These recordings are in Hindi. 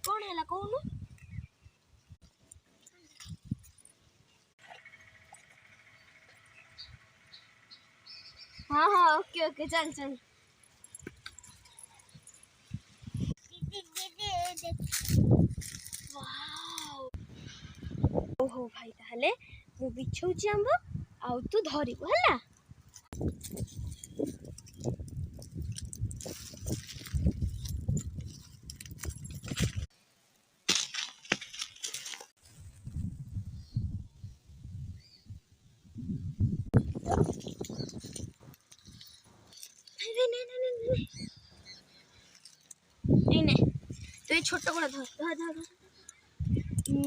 कौन है कौन? हाँ हाँ ओके ओके चल चल। ओहो भाई ताहले मु बिछौची आंब आउ तू धरिबु हला। नहीं तो ये छोटा बड़ा धर धर धर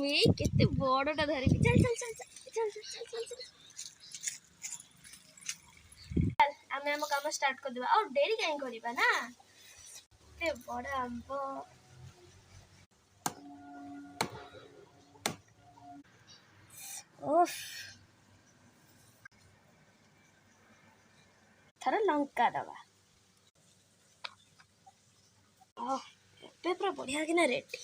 मैं केते बड़टा धरि चल चल चल चल चल चल चल चल चल आमे हम काम स्टार्ट कर देबा और देरी काहे करबा ना ते बड़ा आंब ओफ थरा लंका दबा ओह पे पूरा बढ़िया कि ना रेडी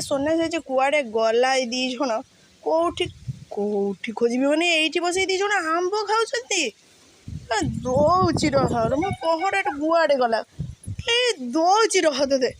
सोना से कुआड़े गला दी जन कौटी कौटी खोजी मैंने ये बस दी जन आंब खाऊँ दौची रह मो पहड़ा गुआड़े गला दौची रह ते